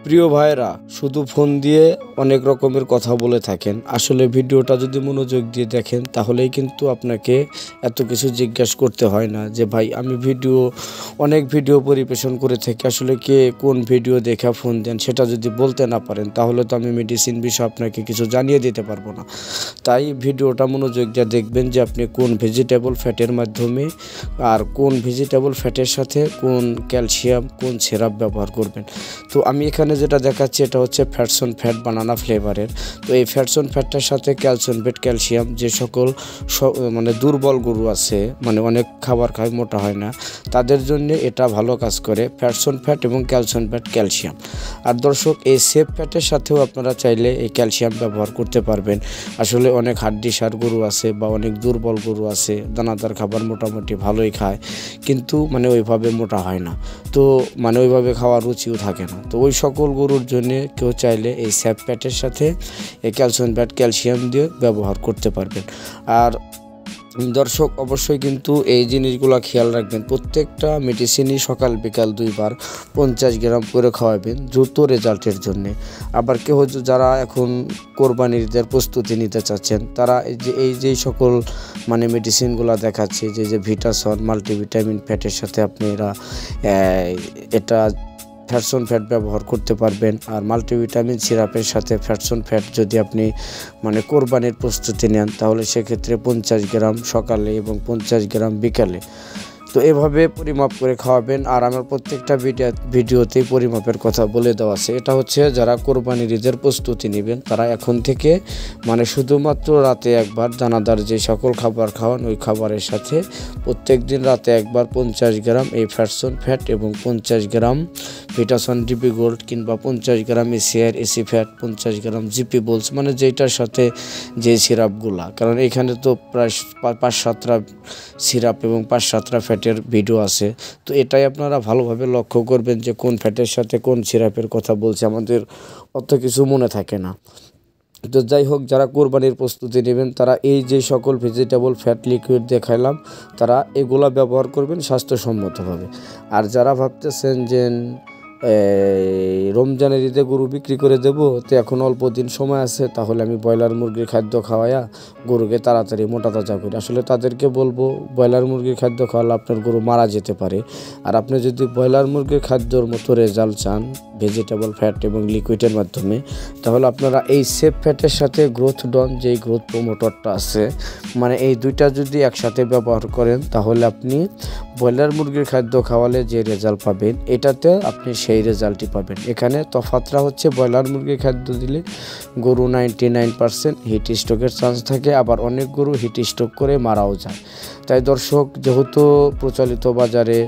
প্রিয় ভাইরা শুধু ফোন দিয়ে অনেক রকমের কথা বলে থাকেন। আসলে ভিডিওটা যদি মনোযোগ দিয়ে দেখেন তাহলেই কিন্তু আপনাকে এত কিছু জিজ্ঞাসা করতে হয় না যে ভাই আমি অনেক ভিডিও পরিবেশন করে থাকি, আসলে কে কোন ভিডিও দেখা ফোন দেন সেটা যদি বলতে না পারেন তাহলে তো আমি মেডিসিন বিষয়ে আপনাকে কিছু জানিয়ে দিতে পারবো না। তাই ভিডিওটা মনোযোগ দিয়ে দেখবেন যে আপনি কোন ভেজিটেবল ফ্যাটের মাধ্যমে আর কোন ভেজিটেবল ফ্যাটের সাথে কোন ক্যালসিয়াম কোন সিরাপ ব্যবহার করবেন। তো আমি এখানে যেটা দেখাচ্ছি এটা হচ্ছে ফ্যাটসন ফ্যাট বানানা ফ্লেভারের। তো এই ফ্যাটসন ফ্যাটটার সাথে ক্যালসিয়াম ক্যালসিয়াম যে সকল মানে দুর্বল গরু আছে, মানে অনেক খাবার খায় মোটা হয় না, তাদের জন্য এটা ভালো কাজ করে ফ্যাটসন ফ্যাট এবং ক্যালসিয়াম ফ্যাট ক্যালসিয়াম। আর দর্শক এই সেফ ফ্যাটের সাথেও আপনারা চাইলে এই ক্যালসিয়াম ব্যবহার করতে পারবেন। আসলে অনেক হাড্ডিসার গরু আছে বা অনেক দুর্বল গরু আছে, দানাদার খাবার মোটামুটি ভালোই খায় কিন্তু মানে ওইভাবে মোটা হয় না, তো মানে ওইভাবে খাওয়ার রুচিও থাকে না। তো ওই সকল গরুর জন্য কেউ চাইলে এই স্যাপ ফ্যাটের সাথে এই ক্যালসিয়াম ফ্যাট ক্যালসিয়াম দিয়ে ব্যবহার করতে পারবেন। আর দর্শক অবশ্যই কিন্তু এই জিনিসগুলো খেয়াল রাখবেন, প্রত্যেকটা মেডিসিনই সকাল বিকাল 2 বার 50 গ্রাম করে খাওয়াবেন দ্রুত রেজাল্টের জন্য। আবার কেউ যারা এখন কোরবানির ঈদের প্রস্তুতি নিতে চাচ্ছেন তারা এই যে সকল মানে মেডিসিনগুলো দেখাচ্ছে যে ভিটাসন মাল্টিভিটামিন ফ্যাটের সাথে আপনি এটা ফ্যাটসন ফ্যাট ব্যবহার করতে পারবেন। আর মাল্টিভিটামিন সিরাপের সাথে ফ্যাটসন ফ্যাট যদি আপনি মানে কোরবানির প্রস্তুতি নেন তাহলে সেক্ষেত্রে 50 গ্রাম সকালে এবং 50 গ্রাম বিকালে, তো এভাবে পরিমাপ করে খাওয়াবেন। আর আমার প্রত্যেকটা ভিডিওতেই পরিমাপের কথা বলে দেওয়া আছে। এটা হচ্ছে যারা কোরবানির ঈদের প্রস্তুতি নেবেন তারা এখন থেকে মানে শুধুমাত্র রাতে একবার দানাদার যে সকল খাবার খাওয়ান ওই খাবারের সাথে প্রত্যেক দিন রাতে একবার 50 গ্রাম এই ফ্যাটসন ফ্যাট এবং 50 গ্রাম ভিটাসন ডিপি গোল্ড কিংবা 50 গ্রাম এসি ফ্যাট 50 গ্রাম জিপি বোলস, মানে যেটার সাথে যে সিরাপগুলা, কারণ এখানে তো প্রায় 5-7টা সিরাপ এবং 5-7টা ফ্যাটের ভিডিও আছে। তো এটাই আপনারা ভালোভাবে লক্ষ্য করবেন যে কোন ফ্যাটের সাথে কোন সিরাপের কথা বলছে, আমাদের অত কিছু মনে থাকে না। তো যাই হোক, যারা কোরবানির প্রস্তুতি নেবেন তারা এই যে সকল ভেজিটেবল ফ্যাট লিকুইড দেখাইলাম তারা এগুলা ব্যবহার করবেন স্বাস্থ্যসম্মতভাবে। আর যারা ভাবতেছেন যে রমজানের ঈদে গরু বিক্রি করে দেবো, তো এখন অল্প দিন সময় আছে, তাহলে আমি ব্রয়লার মুরগির খাদ্য খাওয়াইয়া গরুকে তাড়াতাড়ি মোটা তাজা করি, আসলে তাদেরকে বলবো ব্রয়লার মুরগির খাদ্য খাওয়ালে আপনার গরু মারা যেতে পারে। আর আপনি যদি ব্রয়লার মুরগির খাদ্যর মতো রেজাল্ট চান ভেজিটেবল ফ্যাট এবং লিকুইডের মাধ্যমে, তাহলে আপনারা এই সেফ ফ্যাটের সাথে গ্রোথ ডন যেই গ্রোথ প্রমোটরটা আছে, মানে এই দুইটা যদি একসাথে ব্যবহার করেন তাহলে আপনি ব্রয়লার মুরগির খাদ্য খাওয়ালে যে রেজাল্ট পাবেন এটাতে আপনি সেই রেজাল্টই পাবেন। এখানে তফাৎটা হচ্ছে ব্রয়লার মুরগির খাদ্য দিলে গরু 99% হিট স্ট্রোকের চান্স থাকে, আবার অনেক গরু হিট স্ট্রোক করে মারাও যায়। তাই দর্শক, যেহেতু প্রচলিত বাজারে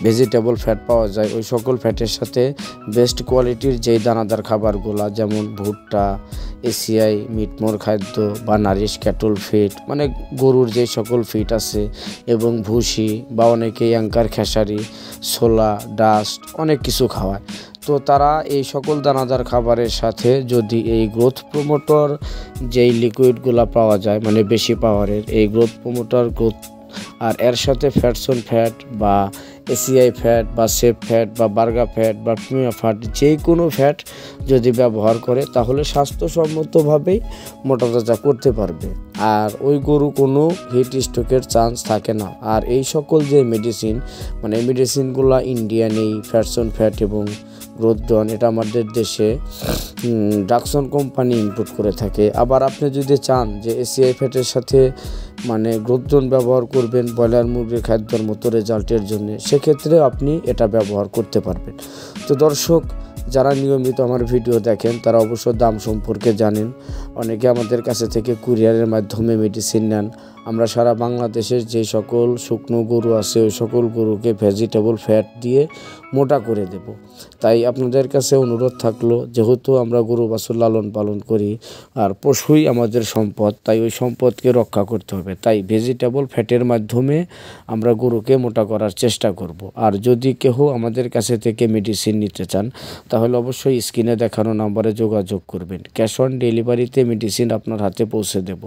ভেজিটেবল ফ্যাট পাওয়া যায় ওই সকল ফ্যাটের সাথে বেস্ট কোয়ালিটির যেই দানাদার খাবারগুলো যেমন ভুট্টা, এসিআই মিটমোর খাদ্য বা নারিশ ক্যাটল ফিড, মানে গরুর যে সকল ফিড আছে এবং ভুসি বা অনেকে অ্যাঙ্কার খেসারি ছোলা ডাস্ট অনেক কিছু খাওয়ায়। তো তারা এই সকল দানাদার খাবারের সাথে যদি এই গ্রোথ প্রমোটর যেই লিকুইডগুলো পাওয়া যায় মানে বেশি পাওয়ারের এই গ্রোথ প্রমোটর আর এর সাথে ফ্যাটসন ফ্যাট বা এসিআই ফ্যাট বা সেফ ফ্যাট বা বার্গা ফ্যাট বা প্রিমিয়া ফ্যাট যে কোনো ফ্যাট যদি ব্যবহার করে তাহলে স্বাস্থ্যসম্মতভাবেই মোটা তাজা করতে পারবে, আর ওই গরু কোনো হিট স্ট্রোকের চান্স থাকে না। আর এই সকল যে মেডিসিন মানে এই মেডিসিনগুলো ইন্ডিয়ান এই ফ্যাটসন ফ্যাট এবং গ্রোথ ডন এটা আমাদের দেশে ডাকসন কোম্পানি ইনপুট করে থাকে। আবার আপনি যদি চান যে এসিআই ফ্যাটের সাথে মানে গ্রোথ ডন ব্যবহার করবেন ব্রয়লার মুরগির খাদ্যের মতো রেজাল্টের জন্য, সেক্ষেত্রে আপনি এটা ব্যবহার করতে পারবেন। তো দর্শক, যারা নিয়মিত আমার ভিডিও দেখেন তারা অবশ্য দাম সম্পর্কে জানেন। অনেকে আমাদের কাছে থেকে কুরিয়ারের মাধ্যমে মেডিসিন নেন। আমরা সারা বাংলাদেশের যে সকল শুকনো গরু আছে ওই সকল গরুকে ভেজিটেবল ফ্যাট দিয়ে মোটা করে দেব। তাই আপনাদের কাছে অনুরোধ থাকলো, যেহেতু আমরা গরু বাছুর লালন পালন করি আর পশুই আমাদের সম্পদ, তাই ওই সম্পদকে রক্ষা করতে হবে। তাই ভেজিটেবল ফ্যাটের মাধ্যমে আমরা গরুকে মোটা করার চেষ্টা করব। আর যদি কেউ আমাদের কাছে থেকে মেডিসিন নিতে চান তাহলে অবশ্যই স্ক্রিনে দেখানো নম্বরে যোগাযোগ করবেন। ক্যাশ অন ডেলিভারিতে মেডিসিন আপনার হাতে পৌঁছে দেব।